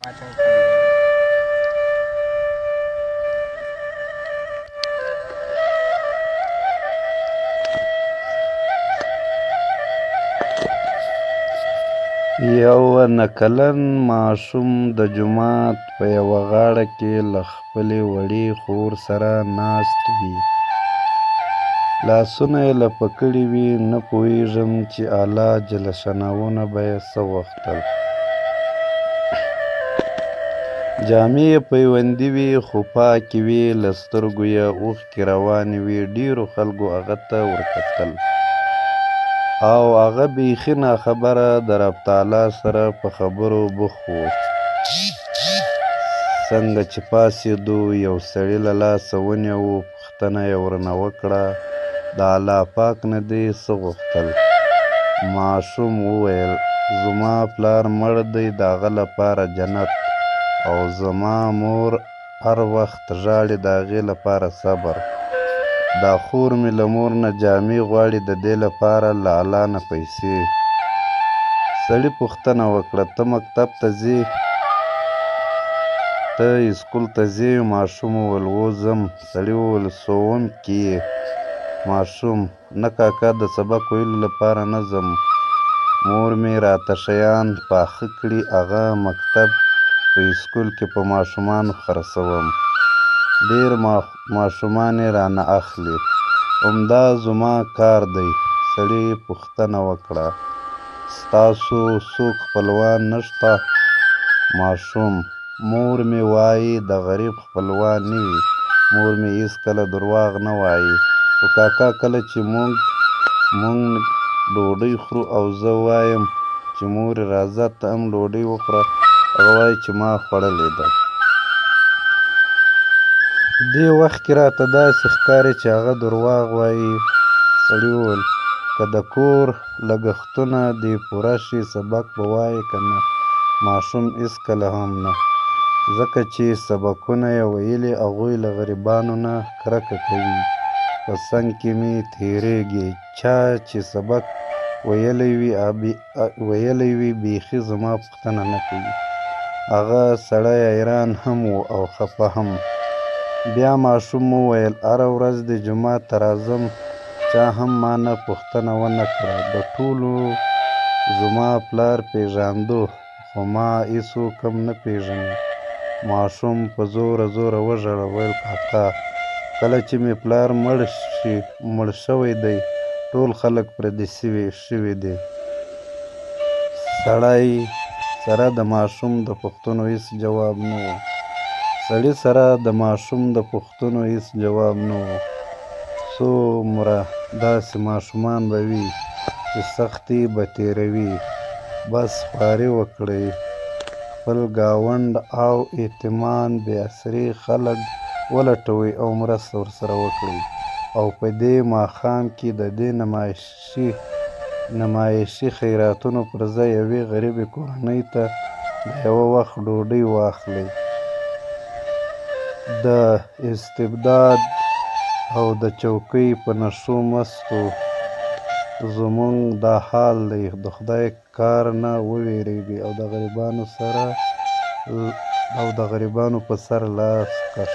یو نکلن ماشوم د جومات په یوه غاړه کې له خپلې وړې خور سره ناست وي. لاسونه یې لپه کړي وي. نه پوهېږم چې الله جل شانهو نه به یې څه غوښتل. جامې یې پیوندي وي خو پاکې وي. له سترګو یې اوښکې روانې وي. ډېرو خلکو هغه ته ورکتل او هغه بیخي ناخبره د رب تعالی سره په خبرو بوخت و. څنګه چې پاڅېدو یو سړي له لاسه ونیو. پوښتنه یې ورنه وکړه د الله پاک نه دې څه غوښتل؟ ماشوم وویل زما پلار مړ دی د هغه لپاره جنت او زما مور هر وخت ژاړي د هغې لپاره صبر. دا خور مې له مور نه جامې غواړي د دې لپاره له الله نه پیسې. سړي پوښتنه وکړه ته مکتب ته ځې؟ ته اسکول ته ځې؟ ماشوم وویل و ځم. سړي وویل څوم کې یې؟ ماشوم نه کاکا د سبق ویلو لپاره نه ځم. مور مې راته شیان پاخه کړي هغه مکتب په اسکول کې په ماشومانو خرڅوم. ډېر ماشومان یې رانه اخلي. همدا زما کار دی. سړي پوښتنه وکړه ستاسو څوک خپلوان نشته؟ ماشوم مور مې وایي د غریب خپلوان نه وي. مور مې هېڅکله درواغ نه وایي. خو کاکا کله چې موږ ډوډۍ خورو او زه وایم چې مورې راځه ته هم ډوډۍ وخوره هغه وایي چې ما خوړلې ده. دې وخت کې راته داسې ښکاري چې هغه درواغ وایي. سړي وویل که د کور لګښتونه دې پوره شي سبق به وایې که نه؟ ماشوم هېڅکله هم نه. ځکه چې سبقونه یې ویلي هغوی له غریبانو نه کرکه کوي. په څنګ کې مې تېرېږي. چا چې سبق ویلی وي بیخي زما پوښتنه نه کوي. هغه سړی حیران هم و او خفه هم. بیا ماشوم وویل هره ورځ د جومات ته راځم. چا هم ما نه پوښتنه ونه کړه. د ټولو زما پلار پېژانده خو ما هېڅوک هم نه پېژني. ماشوم په زوره زوره وژړل. ویل کاکا کله چې مې پلار مړ شوی دی ټول خلک پردي شوي دي. سړي سره د ماشوم د پوښتنو هېڅ جواب نه و. سړي سره د ماشوم د پوښتنو هېڅ جواب نه و. څومره داسې ماشومان به وي چې سختي به تېروي. بس خواري وکړئ. خپل ګاونډ او یتیمان بې اسرې خلک ولټوئ او مرسته ورسره وکړئ. او په دې ماښام کې د دې نمایشي خیراتونو پر ځای یوې غریبې کورنۍ ته د یوه وخت ډوډۍ واخلئ. د استبداد او د چوکۍ په نشو مستو زموږ دا حال دی. د خدای کار نه وویریږئ او د غریبانو په سر لاس کش